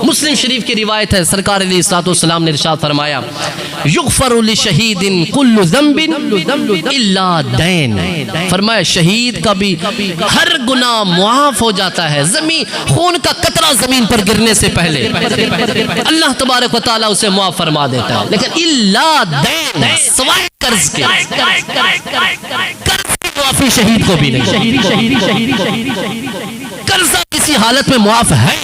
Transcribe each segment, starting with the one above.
مسلم شریف کی روایت ہے، سرکار علیہ الصلوۃ والسلام نے ارشاد فرمایا یغفر لشہید کل ذنب الا دین، فرمایا شہید کا بھی ہر گناہ معاف ہو جاتا ہے، زمین خون کا قطرہ زمین پر گرنے سے پہلے اللہ تبارک و تعالیٰ اسے معاف فرما دیتا ہے، لیکن الا دین، سوائے قرض کے، قرض کی معافی شہید کو بھی نہیں، قرضہ کسی حالت میں معاف ہے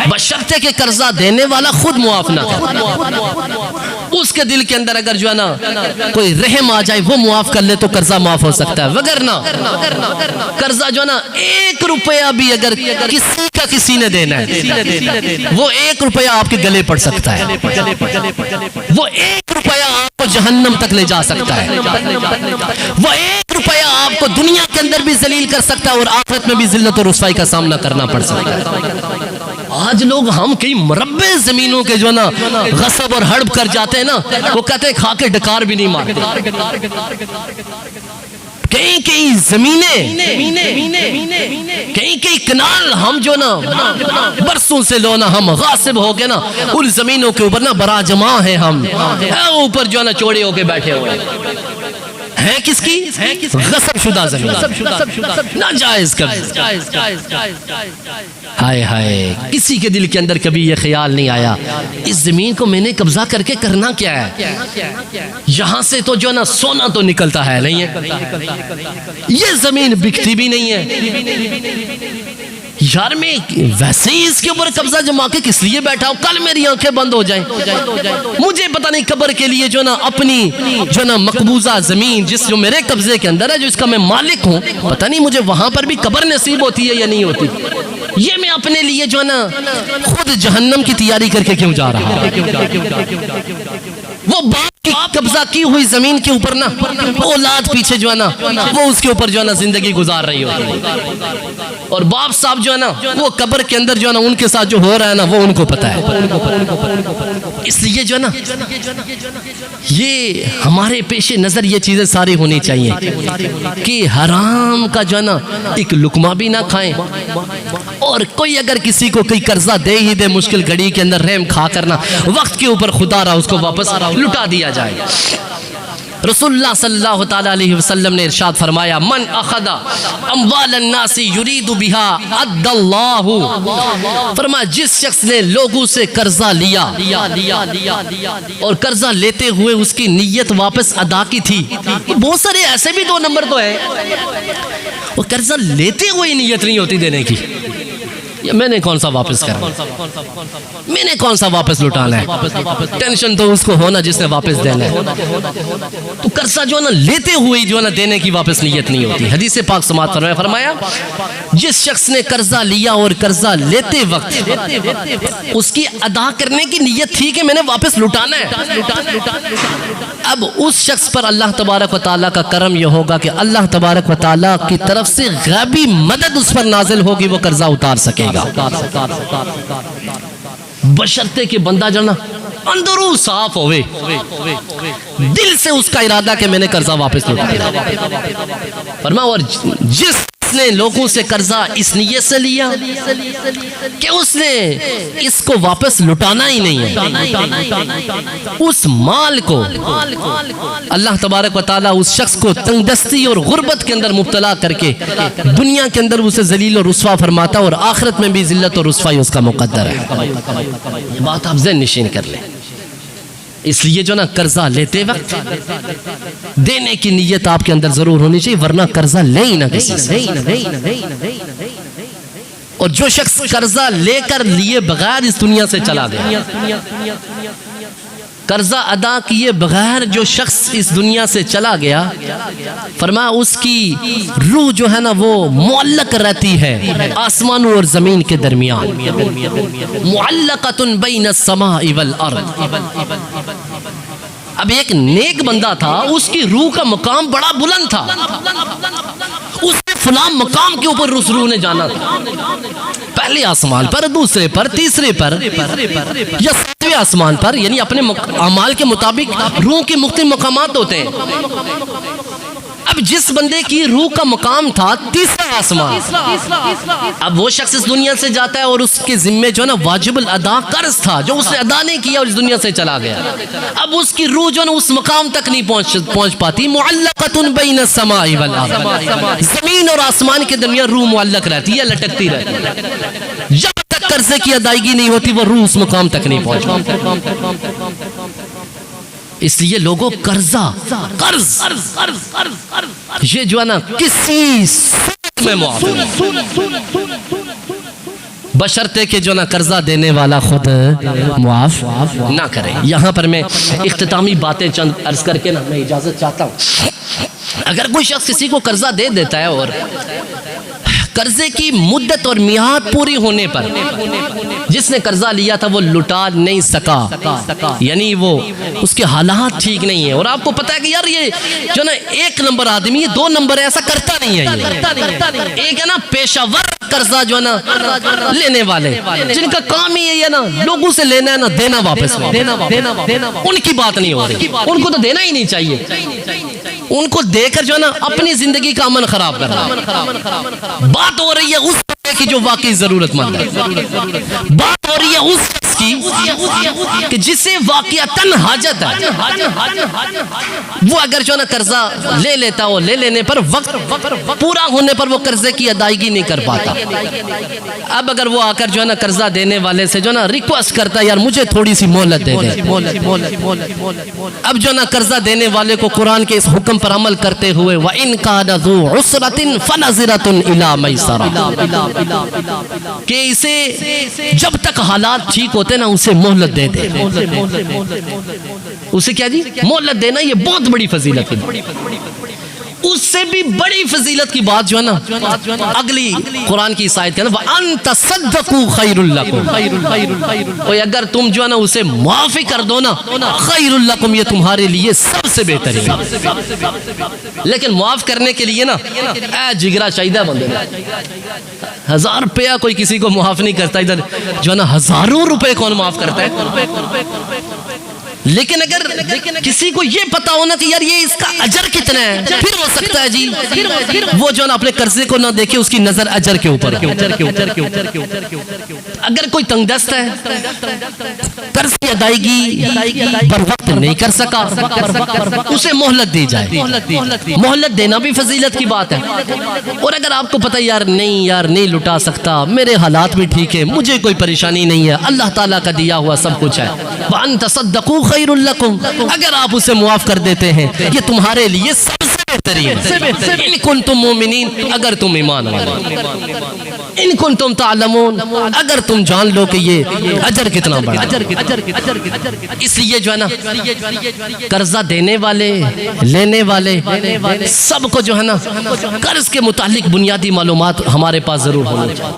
بشرطے کہ قرضہ دینے والا خود معاف نہ کرے، اس کے دل کے اندر اگر جو ہے نا کوئی رحم آ جائے وہ معاف کر لے تو قرضہ معاف ہو سکتا ہے، وگرنہ قرضہ جو ہے نا 1 روپیہ بھی اگر کسی کا کسی نے دینا ہے وہ 1 روپیہ آپ کے گلے پڑ سکتا ہے، وہ 1 روپیہ آپ کو جہنم تک لے جا سکتا ہے، وہ 1 روپیہ آپ کو دنیا کے اندر بھی ذلیل کر سکتا ہے اور آخرت میں بھی ذلت اور رسوائی کا سامنا کرنا پڑ سکتا ہے۔ آج لوگ ہم کئی مربع زمینوں کے جو نا غصب اور ہڑپ کر جاتے ہیں نا، وہ کہتے ہیں کھا کے ڈکار بھی نہیں مارتے، کئی زمینیں، کئی کنال ہم جو نا برسوں سے لونا ہم غاصب ہو کے نا ان زمینوں کے اوپر نا براجماں ہیں، ہم اوپر جو نا چوڑے ہو کے بیٹھے ہوئے ہیں، کس کی؟ غصب شدہ زمین، ناجائز قبضہ۔ ہائے ہائے، کسی کے دل کے اندر کبھی یہ خیال نہیں آیا اس زمین کو میں نے قبضہ کر کے کرنا کیا ہے؟ یہاں سے تو جو نا سونا تو نکلتا ہے نہیں ہے، یہ زمین بکتی بھی نہیں ہے، یار میں ویسے ہی اس کے اوپر قبضہ جما کے کس لیے بیٹھا ہوں، کل میری آنکھیں بند ہو جائیں، مجھے پتہ نہیں قبر کے لیے جو نا اپنی جو نا مقبوضہ زمین جس جو میرے قبضے کے اندر ہے، جو اس کا میں مالک ہوں، پتہ نہیں مجھے وہاں پر بھی قبر نصیب ہوتی ہے یا نہیں ہوتی، یہ میں اپنے لیے جو نا خود جہنم کی تیاری کر کے کیوں جا رہا ہوں؟ وہ باپ کی قبضہ کی ہوئی زمین کے اوپر نا اولاد پیچھے جو ہے نا وہ اس کے اوپر جو ہے نا زندگی گزار رہی ہوتی ہے، اور باپ صاحب جو ہے نا وہ قبر کے اندر جو ہے نا ان کے ساتھ جو ہو رہا ہے نا وہ ان کو پتہ ہے۔ اس لیے جو ہے نا یہ ہمارے پیش نظر یہ چیزیں ساری ہونی چاہیے کہ حرام کا جو ہے نا ایک لقمہ بھی نہ کھائیں، اور کوئی اگر کسی کو کوئی قرضہ دے ہی دے مشکل گھڑی کے اندر رحم کھا کرنا وقت کے اوپر خدا رہا اس کو واپس لٹا دیا جائے۔ رسول اللہ صلی اللہ تعالیٰ علیہ وسلم نے ارشاد فرمایا من اخذ اموال الناس یرید بها عد اللہ، فرمایا جس شخص نے لوگوں سے قرضہ لیا اور قرضہ لیتے ہوئے اس کی نیت واپس ادا کی تھی، بہت سارے ایسے بھی 2 نمبر تو ہیں وہ قرضہ لیتے ہوئے نیت نہیں ہوتی دینے کی، میں نے کون سا واپس کرنا، میں نے کون سا واپس لٹانا ہے، ٹینشن تو اس کو ہونا جس نے واپس دینا ہے، تو قرضہ جو ہے نا لیتے ہوئے جو ہے نا دینے کی واپس نیت نہیں ہوتی۔ حدیث پاک سماعت فرمایا جس شخص نے قرضہ لیا اور قرضہ لیتے وقت اس کی ادا کرنے کی نیت تھی کہ میں نے واپس لٹانا ہے، اب اس شخص پر اللہ تبارک و تعالیٰ کا کرم یہ ہوگا کہ اللہ تبارک و تعالیٰ کی طرف سے غیبی مدد اس پر نازل ہوگی، وہ قرضہ اتار سکے گا، بشرطے کہ بندہ جانا اندروں صاف ہوئے، دل سے اس کا ارادہ کہ میں نے قرضہ واپس لٹانا، فرمایا اور جس نے لوگوں سے قرضہ اس نیت سے لیا کہ اس نے اس کو واپس لٹانا ہی نہیں ہے، اس مال کو اللہ تبارک و تعالیٰ اس شخص کو تنگ دستی اور غربت کے اندر مبتلا کر کے دنیا کے اندر اسے ذلیل اور رسوا فرماتا اور آخرت میں بھی ذلت اور رسوائی اس کا مقدر ہے۔ بات آپ ذہن نشین کر لیں، اس لیے جو نا قرضہ لیتے وقت دینے کی نیت آپ کے اندر ضرور ہونی چاہیے، ورنہ قرضہ لے ہی نہ کسی سے۔ اور جو شخص قرضہ لے کر لیے بغیر اس دنیا سے چلا گیا، قرضہ ادا کیے بغیر جو شخص اس دنیا سے چلا گیا، فرمایا اس کی روح جو ہے نا وہ معلق رہتی ہے آسمانوں اور زمین کے درمیان، معلقۃ بین السماء والارض۔ اب ایک نیک بندہ تھا، اس کی روح کا مقام بڑا بلند تھا، اس نے فلاں مقام کے اوپر اس روح نے جانا تھا، پہلے آسمان پر، دوسرے پر، تیسرے پر یا 7ویں آسمان پر، یعنی اپنے اعمال کے مطابق روح کے مختلف مقامات ہوتے ہیں۔ اب جس بندے کی روح کا مقام تھا تیسرا آسمان، اب وہ شخص اس دنیا سے جاتا ہے اور اس کے ذمے جو ہے نا واجب الادا قرض تھا جو اس نے ادا نہیں کیا اور اس دنیا سے چلا گیا. اب اس کی روح جو ہے نا اس مقام تک نہیں پہنچ پاتی. معلقۃ بین السماء والارض، زمین اور آسمان کے درمیان روح معلق رہتی ہے، لٹکتی رہتی ہے. جب تک قرضے کی ادائیگی نہیں ہوتی وہ روح اس مقام تک نہیں پہنچتی. اس لیے لوگوں قرضہ قرض یہ جو ہے نا کسی صورت میں معاف بشرطے کہ جو نا قرضہ دینے والا خود معاف نہ کرے. یہاں پر میں اختتامی باتیں چند عرض کر کے نا میں اجازت چاہتا ہوں. اگر کوئی شخص کسی کو قرضہ دے دیتا ہے اور قرضے کی مدت اور میعاد پوری ہونے پر جس نے قرضہ لیا تھا وہ لٹا نہیں سکا، یعنی وہ اس کے حالات ٹھیک نہیں ہیں، اور آپ کو پتا ہے کہ یار یہ جو نا ایک نمبر آدمی یہ دو نمبر ہے، ایسا کرتا نہیں ہے. یہ ایک ہے نا پیشہ ور قرضہ جو ہے نا لینے والے جن کا کام ہی ہے نا لوگوں سے لینا ہے نا دینا واپس، ان کی بات نہیں ہو رہی. ان کو تو دینا ہی نہیں چاہیے، ان کو دے کر جو ہے نا اپنی زندگی کا امن خراب کرنا. بات ہو رہی ہے اس کی جو واقعی ضرورت مند ہے، بات ہو رہی ہے اس کی کہ جسے واقعتاً حاجت ہے. وہ اگر جو ہے نا قرضہ لے لیتا ہو، لے لینے پر وقت پورا ہونے پر وہ قرضے کی ادائیگی نہیں کر پاتا. اب اگر وہ آ کر جو ہے نا قرضہ دینے والے سے جو ہے نا ریکویسٹ کرتا ہے یار مجھے تھوڑی سی مہلت دے دے، اب جو ہے نا قرضہ دینے والے کو قرآن کے اس حکم پر عمل کرتے ہوئے وَإِن كَانَ ذُو عُسْرَةٍ فَنَظِرَةٌ إِلَىٰ مَيْسَرَةٍ، کہ اسے جب تک حالات ٹھیک ہوتے نا اسے مہلت دے دے. اسے کیا جی مہلت دینا، یہ بہت بڑی فضیلت ہے. اس سے بھی بڑی فضیلت کی بات جو ہے نا اگلی قرآن کی اس آیت کے اندر وَأَن تَصَدَّقُوا خَيْرٌ لَكُمْ، اور اگر تم جو ہے نا اسے معافی کر دو نا خیر لکم، یہ تمہارے لیے سب سے بہتر ہے. لیکن معاف کرنے کے لیے نا اے جگرا چاہیے بندے، 1000 روپیہ کوئی کسی کو معاف نہیں کرتا، ادھر جو ہے نا ہزاروں روپے کون معاف کرتا ہے. لیکن اگر کسی کو یہ پتا ہونا کہ یار یہ اس کا اجر کتنا ہے، پھر ہو سکتا ہے جی وہ جو ہے نا اپنے قرضے کو نہ دیکھے، اس کی نظر اجر کے اوپر. اگر کوئی تنگ دست ہے، قرض کی ادائیگی بر وقت نہیں کر سکا، اسے مہلت دی جائے. مہلت دینا بھی فضیلت کی بات ہے. اور اگر آپ کو پتا یار نہیں لٹا سکتا، میرے حالات بھی ٹھیک ہے، مجھے کوئی پریشانی نہیں ہے، اللہ تعالیٰ کا دیا ہوا سب کچھ ہے، وَأَن تَصَدَّقُوا خَيْرٌ لَكُمْ، اگر آپ اسے معاف کر دیتے ہیں یہ تمہارے لیے سب سے بہترین ہے. ان کنتم مومنین، اگر تم ایمان والے، ان کنتم تعلمون، اگر تم جان لو کہ یہ اجر کتنا بڑا. اس لیے جو ہے نا قرضہ دینے والے لینے والے سب کو جو ہے نا قرض کے متعلق بنیادی معلومات ہمارے پاس ضرور ہونی چاہیے.